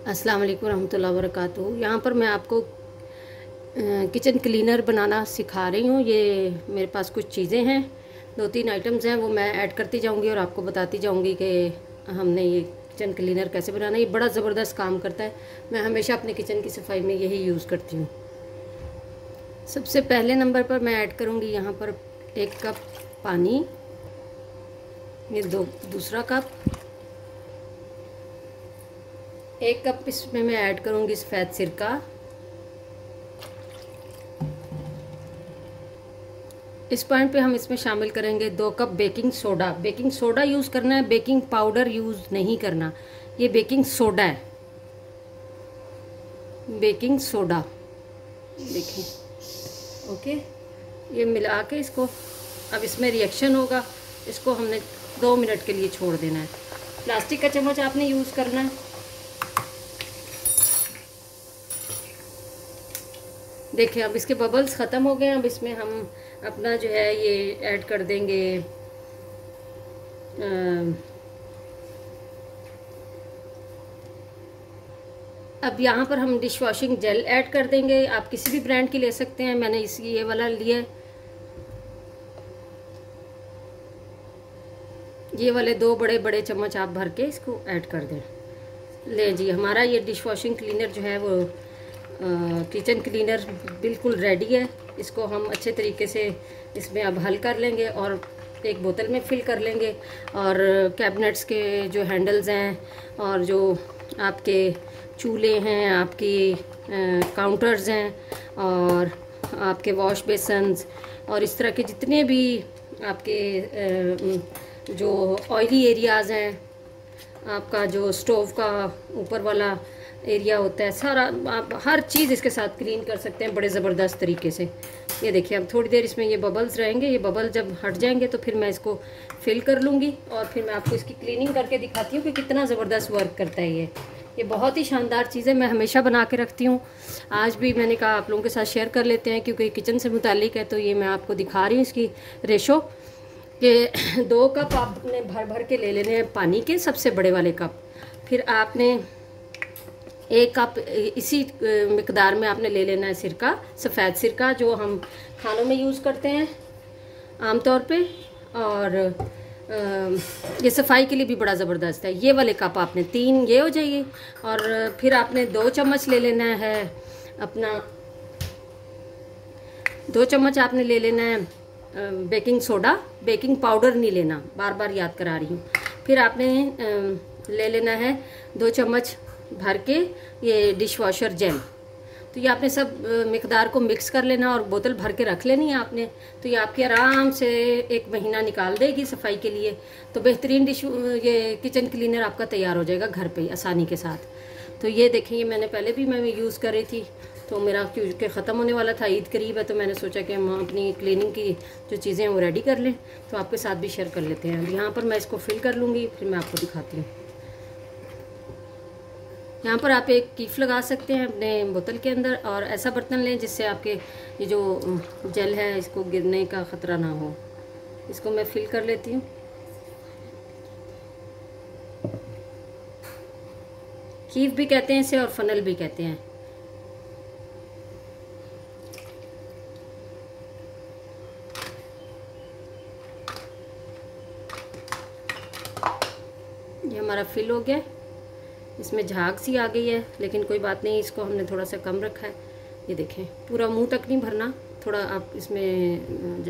अस्सलाम वालेकुम रहमतुल्लाहि व बरकातुहू। यहाँ पर मैं आपको किचन क्लीनर बनाना सिखा रही हूँ। ये मेरे पास कुछ चीज़ें हैं, 2-3 आइटम्स हैं, वो मैं ऐड करती जाऊँगी और आपको बताती जाऊँगी कि हमने ये किचन क्लीनर कैसे बनाना है। ये बड़ा ज़बरदस्त काम करता है। मैं हमेशा अपने किचन की सफाई में यही यूज़ करती हूँ। सबसे पहले नंबर पर मैं ऐड करूँगी यहाँ पर 1 कप पानी, ये दूसरा कप, 1 कप इसमें मैं ऐड करूँगी सफ़ेद सिरका। इस पॉइंट पे हम इसमें शामिल करेंगे 2 cup baking soda. Baking soda use करना है, बेकिंग पाउडर यूज़ नहीं करना। ये बेकिंग सोडा है, बेकिंग सोडा, देखिए। ओके, ये मिला के इसको, अब इसमें रिएक्शन होगा, इसको हमने 2 मिनट के लिए छोड़ देना है। प्लास्टिक का चम्मच आपने यूज़ करना है। देखिए अब इसके बबल्स ख़त्म हो गए। अब इसमें हम अपना जो है ये ऐड कर देंगे अब यहाँ पर हम डिश वॉशिंग जेल ऐड कर देंगे। आप किसी भी ब्रांड की ले सकते हैं, मैंने ये वाला लिया। ये वाले 2 बड़े बड़े चम्मच आप भर के इसको ऐड कर दें। ले जी, हमारा ये डिश वॉशिंग क्लीनर जो है वो किचन क्लीनर बिल्कुल रेडी है। इसको हम अच्छे तरीके से इसमें अब हल कर लेंगे और एक बोतल में फिल कर लेंगे। और कैबिनेट्स के जो हैंडल्स हैं और जो आपके चूल्हे हैं, आपकी काउंटर्स हैं और आपके वॉश बेसन्स और इस तरह के जितने भी आपके जो ऑयली एरियाज़ हैं, आपका जो स्टोव का ऊपर वाला एरिया होता है, सारा आप हर चीज़ इसके साथ क्लीन कर सकते हैं बड़े ज़बरदस्त तरीके से। ये देखिए, अब थोड़ी देर इसमें ये बबल्स रहेंगे। ये बबल जब हट जाएंगे तो फिर मैं इसको फिल कर लूँगी और फिर मैं आपको इसकी क्लीनिंग करके दिखाती हूँ कि कितना ज़बरदस्त वर्क करता है ये बहुत ही शानदार चीज़ है। मैं हमेशा बना के रखती हूँ। आज भी मैंने कहा आप लोगों के साथ शेयर कर लेते हैं क्योंकि किचन से मुतालिक है, तो ये मैं आपको दिखा रही हूँ इसकी रेशो कि 2 कप आपने भर भर के ले लेने हैं पानी के, सबसे बड़े वाले कप। फिर आपने 1 कप इसी मिकदार में आपने ले लेना है सिरका, सफ़ेद सिरका जो हम खानों में यूज़ करते हैं आम तौर पे। और ये सफाई के लिए भी बड़ा ज़बरदस्त है। ये वाले कप आपने 3 ये हो जाइए। और फिर आपने 2 चम्मच ले लेना है अपना, 2 चम्मच आपने ले लेना है बेकिंग सोडा। बेकिंग पाउडर नहीं लेना, बार बार याद करा रही हूँ। फिर आपने ले लेना है 2 चम्मच भर के ये डिश वॉशर जेल। तो ये आपने सब मिकदार को मिक्स कर लेना और बोतल भर के रख लेनी है आपने। तो ये आपकी आराम से 1 महीना निकाल देगी सफाई के लिए। तो बेहतरीन ये किचन क्लीनर आपका तैयार हो जाएगा घर पे आसानी के साथ। तो ये देखें, ये मैंने पहले भी मैं यूज़ कर रही थी, तो मेरा क्योंकि ख़त्म होने वाला था, ईद करीब है, तो मैंने सोचा कि हम अपनी क्लीनिंग की जो चीज़ें हैं वो रेडी कर लें, तो आपके साथ भी शेयर कर लेते हैं। अब यहाँ पर मैं इसको फिल कर लूँगी, फिर मैं आपको दिखाती हूँ। यहाँ पर आप एक कीफ लगा सकते हैं अपने बोतल के अंदर और ऐसा बर्तन लें जिससे आपके ये जो जेल है इसको गिरने का ख़तरा ना हो। इसको मैं फिल कर लेती हूँ। कीफ भी कहते हैं इसे और फनल भी कहते हैं। ये हमारा फिल हो गया। इसमें झाग सी आ गई है, लेकिन कोई बात नहीं, इसको हमने थोड़ा सा कम रखा है। ये देखें, पूरा मुंह तक नहीं भरना, थोड़ा आप इसमें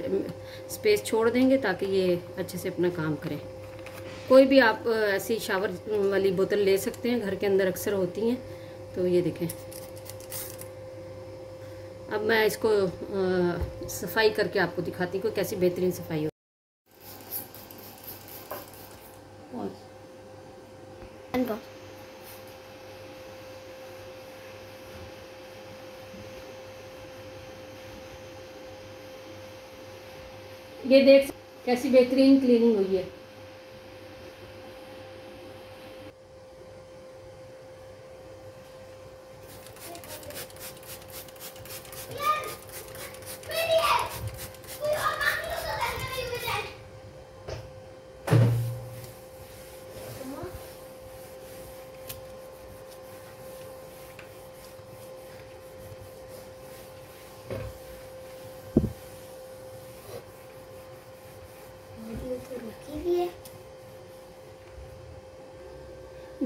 स्पेस छोड़ देंगे ताकि ये अच्छे से अपना काम करें। कोई भी आप ऐसी शावर वाली बोतल ले सकते हैं, घर के अंदर अक्सर होती हैं। तो ये देखें, अब मैं इसको सफाई करके आपको दिखाती हूँ कैसी बेहतरीन सफाई हो। ये देख कैसी बेहतरीन क्लीनिंग हुई है।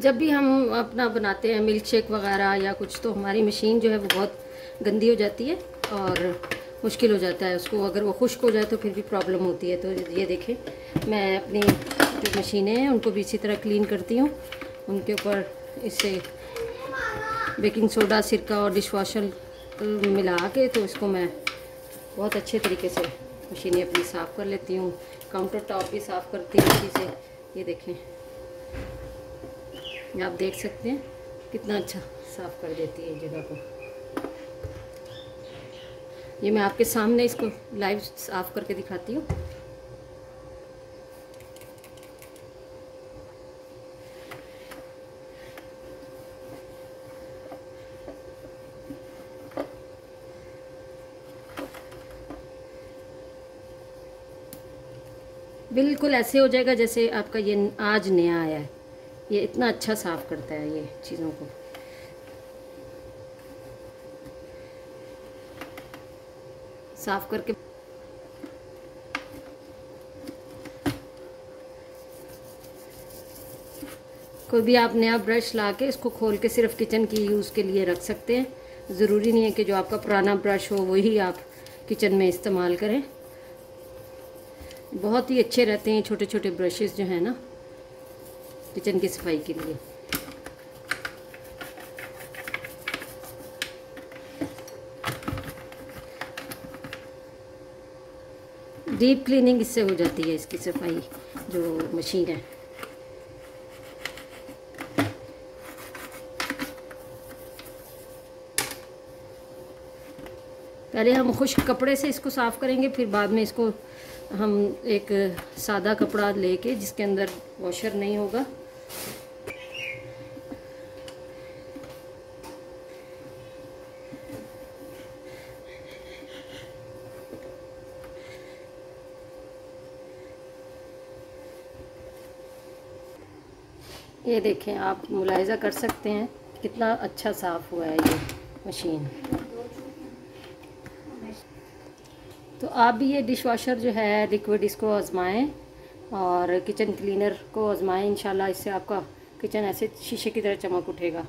जब भी हम अपना बनाते हैं मिल्क शेक वगैरह या कुछ, तो हमारी मशीन जो है वो बहुत गंदी हो जाती है और मुश्किल हो जाता है उसको, अगर वो खुश्क हो जाए तो फिर भी प्रॉब्लम होती है। तो ये देखें, मैं अपनी जो मशीनें हैं उनको भी इसी तरह क्लीन करती हूँ। उनके ऊपर इससे बेकिंग सोडा, सिरका और डिश वॉशर मिला के, तो इसको मैं बहुत अच्छे तरीके से मशीनें अपनी साफ़ कर लेती हूँ। काउंटर टॉप भी साफ़ करती हूँ इसी से। ये देखें, आप देख सकते हैं कितना अच्छा साफ़ कर देती है जगह को। ये मैं आपके सामने इसको लाइव साफ़ करके दिखाती हूँ। बिल्कुल ऐसे हो जाएगा जैसे आपका ये आज नया आया है। ये इतना अच्छा साफ़ करता है ये चीज़ों को। साफ़ करके कोई भी आप नया ब्रश ला के इसको खोल के सिर्फ किचन की यूज़ के लिए रख सकते हैं। ज़रूरी नहीं है कि जो आपका पुराना ब्रश हो वही आप किचन में इस्तेमाल करें। बहुत ही अच्छे रहते हैं छोटे छोटे ब्रशेस जो है ना किचन की सफाई के लिए। डीप क्लीनिंग इससे हो जाती है, इसकी सफाई जो मशीन है। पहले हम खुश्क कपड़े से इसको साफ़ करेंगे, फिर बाद में इसको हम एक सादा कपड़ा लेके जिसके अंदर वॉशर नहीं होगा, ये देखें, आप मुलाहिजा कर सकते हैं कितना अच्छा साफ़ हुआ है ये मशीन। तो आप भी ये डिश वॉशर जो है लिक्विड इसको आजमाएं और किचन क्लीनर को आजमाएं। इंशाल्लाह इससे आपका किचन ऐसे शीशे की तरह चमक उठेगा।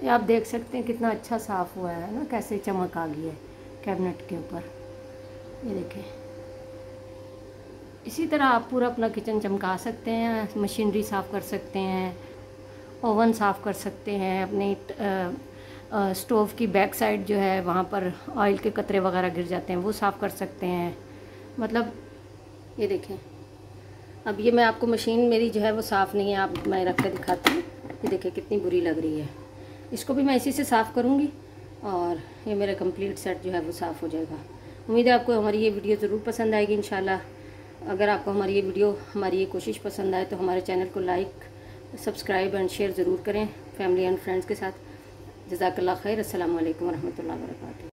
ये आप देख सकते हैं कितना अच्छा साफ़ हुआ है ना, कैसे चमक आ गई है कैबिनेट के ऊपर। ये देखें, इसी तरह आप पूरा अपना किचन चमका सकते हैं, मशीनरी साफ़ कर सकते हैं, ओवन साफ़ कर सकते हैं, अपनी स्टोव की बैक साइड जो है वहाँ पर ऑयल के कतरे वगैरह गिर जाते हैं वो साफ़ कर सकते हैं। मतलब ये देखें, अब ये मैं आपको मशीन मेरी जो है वो साफ़ नहीं है, आप मैं रख कर दिखाती हूँ। ये देखें कितनी बुरी लग रही है। इसको भी मैं इसी से साफ़ करूँगी और ये मेरा कंप्लीट सेट जो है वो साफ़ हो जाएगा। उम्मीद है आपको हमारी ये वीडियो ज़रूर पसंद आएगी इंशाल्लाह। अगर आपको हमारी ये वीडियो, हमारी ये कोशिश पसंद आए तो हमारे चैनल को लाइक, सब्सक्राइब एंड शेयर ज़रूर करें फैमिली एंड फ्रेंड्स के साथ। जज़ाकल्लाह खैर। अस्सलाम वालेकुम रहमतुल्लाहि व बरकातुहू।